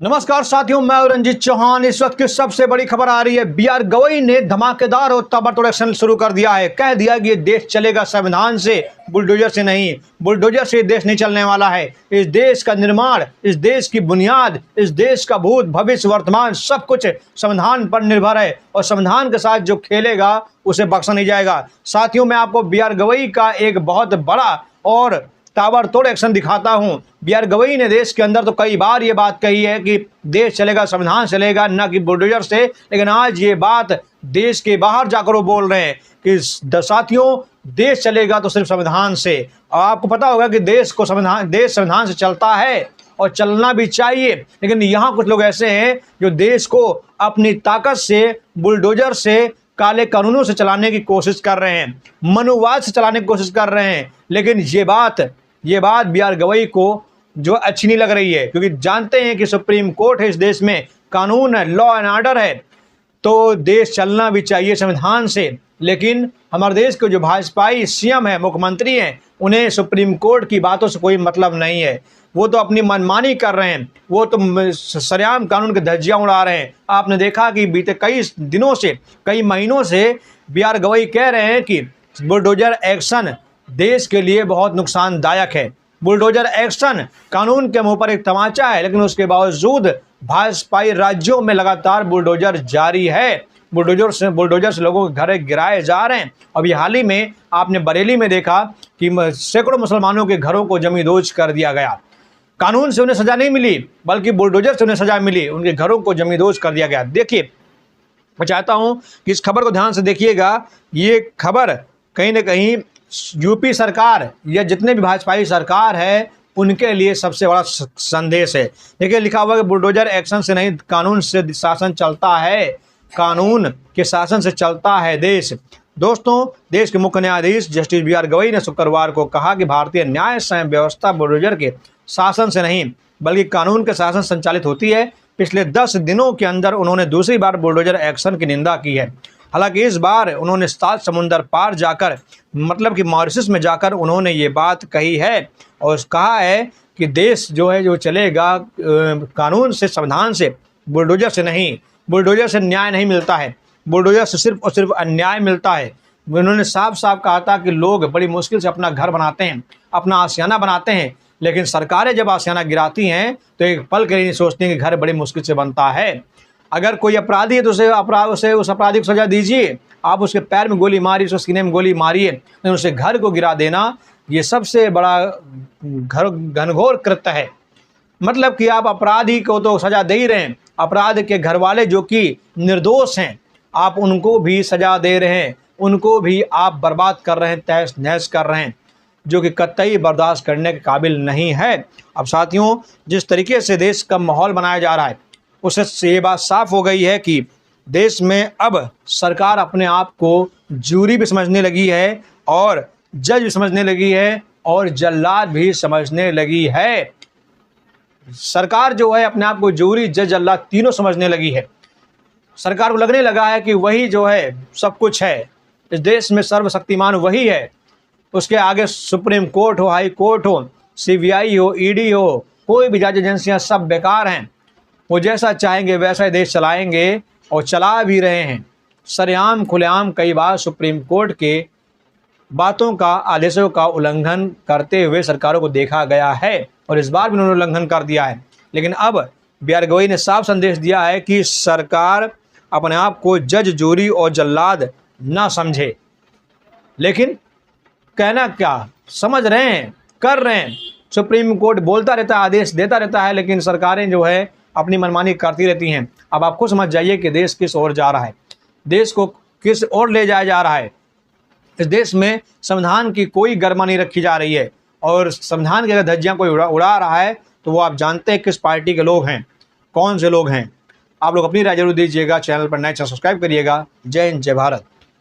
नमस्कार साथियों, मैं रंजीत चौहान। इस वक्त की सबसे बड़ी खबर आ रही है। बीआर गवई ने धमाकेदार और ताबड़तोड़ एक्शन शुरू कर दिया है। कह दिया कि ये देश चलेगा संविधान से, बुलडोजर से नहीं। बुलडोजर से देश नहीं चलने वाला है। इस देश का निर्माण, इस देश की बुनियाद, इस देश का भूत भविष्य वर्तमान सब कुछ संविधान पर निर्भर है और संविधान के साथ जो खेलेगा उसे बख्शा नहीं जाएगा। साथियों, मैं आपको बीआर गवई का एक बहुत बड़ा और ताबड़तोड़ एक्शन दिखाता हूं। बीआर गवई ने देश के अंदर तो कई बार ये बात कही है कि देश चलेगा संविधान चलेगा, न कि बुलडोजर से, लेकिन आज ये बात देश के बाहर जाकर वो बोल रहे हैं कि साथियों, देश चलेगा तो सिर्फ संविधान से। और आपको पता होगा कि देश संविधान से चलता है और चलना भी चाहिए, लेकिन यहाँ कुछ लोग ऐसे हैं जो देश को अपनी ताकत से, बुलडोजर से, काले कानूनों से चलाने की कोशिश कर रहे हैं, मनुवाद से चलाने की कोशिश कर रहे हैं। लेकिन ये बात बीआर गवई को जो अच्छी नहीं लग रही है, क्योंकि जानते हैं कि सुप्रीम कोर्ट है इस देश में, कानून है, लॉ एंड ऑर्डर है, तो देश चलना भी चाहिए संविधान से। लेकिन हमारे देश के जो भाजपाई सीएम है, मुख्यमंत्री हैं, उन्हें सुप्रीम कोर्ट की बातों से कोई मतलब नहीं है। वो तो अपनी मनमानी कर रहे हैं, वो तो सरेआम कानून की धज्जियां उड़ा रहे हैं। आपने देखा कि बीते कई दिनों से, कई महीनों से बीआर गवई कह रहे हैं कि बुलडोजर एक्शन देश के लिए बहुत नुकसानदायक है। बुलडोजर एक्शन कानून के मुंह पर एक तमाचा है, लेकिन उसके बावजूद भाजपाई राज्यों में लगातार बुलडोजर जारी है। बुलडोजर से लोगों के घर गिराए जा रहे हैं। अभी हाल ही में आपने बरेली में देखा कि सैकड़ों मुसलमानों के घरों को जमींदोज कर दिया गया। कानून से उन्हें सजा नहीं मिली, बल्कि बुलडोजर से उन्हें सजा मिली, उनके घरों को जमींदोज कर दिया गया। देखिए, मैं चाहता हूं कि इस खबर को ध्यान से देखिएगा। ये खबर कहीं ना कहीं यूपी सरकार या जितने भी भाजपाई सरकार है उनके लिए सबसे बड़ा संदेश है। देखिए, लिखा हुआ है कि बुलडोजर एक्शन से नहीं, कानून से शासन चलता है, कानून के शासन से चलता है देश। दोस्तों, देश के मुख्य न्यायाधीश जस्टिस बीआर गवई ने शुक्रवार को कहा कि भारतीय न्याय संघ व्यवस्था बुलडोजर के शासन से नहीं बल्कि कानून के शासन संचालित होती है। पिछले 10 दिनों के अंदर उन्होंने दूसरी बार बुलडोजर एक्शन की निंदा की है। हालांकि इस बार उन्होंने 7 समुंदर पार जाकर, मतलब कि मॉरिशस में जाकर उन्होंने ये बात कही है और कहा है कि देश जो है जो चलेगा कानून से, संविधान से, बुलडोजर से नहीं। बुलडोजर से न्याय नहीं मिलता है, बुलडोजर से सिर्फ और सिर्फ अन्याय मिलता है। उन्होंने साफ साफ कहा था कि लोग बड़ी मुश्किल से अपना घर बनाते हैं, अपना आशियाना बनाते हैं, लेकिन सरकारें जब आशियाना गिराती हैं तो एक पल के लिए नहीं सोचती हैं कि घर बड़ी मुश्किल से बनता है। अगर कोई अपराधी है तो उसे उस अपराधी को सजा दीजिए। आप उसके पैर में गोली मारिए, उसके सीने में गोली मारिए, लेकिन उसे घर को गिरा देना ये सबसे बड़ा घनघोर कृत्य है। मतलब कि आप अपराधी को तो सजा दे ही रहे हैं, अपराध के घर वाले जो कि निर्दोष हैं, आप उनको भी सजा दे रहे हैं, उनको भी आप बर्बाद कर रहे हैं, तहस नहस कर रहे हैं, जो कि कतई बर्दाश्त करने के काबिल नहीं है। अब साथियों, जिस तरीके से देश का माहौल बनाया जा रहा है उससे ये बात साफ हो गई है कि देश में अब सरकार अपने आप को जूरी भी समझने लगी है और जज भी समझने लगी है और जल्लाद भी समझने लगी है। सरकार जो है अपने आप को जूरी, जज, जल्लाद तीनों समझने लगी है। सरकार को लगने लगा है कि वही जो है सब कुछ है, इस देश में सर्वशक्तिमान वही है। उसके आगे सुप्रीम कोर्ट हो, हाई कोर्ट हो, सीबीआई हो, ईडी हो, कोई भी जांच एजेंसियां सब बेकार हैं। वो जैसा चाहेंगे वैसा ही देश चलाएंगे और चला भी रहे हैं। सरेआम खुलेआम कई बार सुप्रीम कोर्ट के बातों का, आदेशों का उल्लंघन करते हुए सरकारों को देखा गया है और इस बार भी उन्होंने उल्लंघन कर दिया है। लेकिन अब बीआर गवई ने साफ संदेश दिया है कि सरकार अपने आप को जज, जूरी और जल्लाद ना समझे। लेकिन कहना क्या, समझ रहे हैं, कर रहे हैं। सुप्रीम कोर्ट बोलता रहता है, आदेश देता रहता है, लेकिन सरकारें जो है अपनी मनमानी करती रहती हैं। अब आपको समझ जाइए कि देश किस ओर जा रहा है, देश को किस ओर ले जाया जा रहा है। इस देश में संविधान की कोई गरिमा नहीं रखी जा रही है और संविधान की अगर धज्जियां कोई उड़ा रहा है तो वो आप जानते हैं किस पार्टी के लोग हैं, कौन से लोग हैं। आप लोग अपनी राय जरूर दीजिएगा। चैनल पर नए सब्सक्राइब करिएगा। जय हिंद, जय भारत।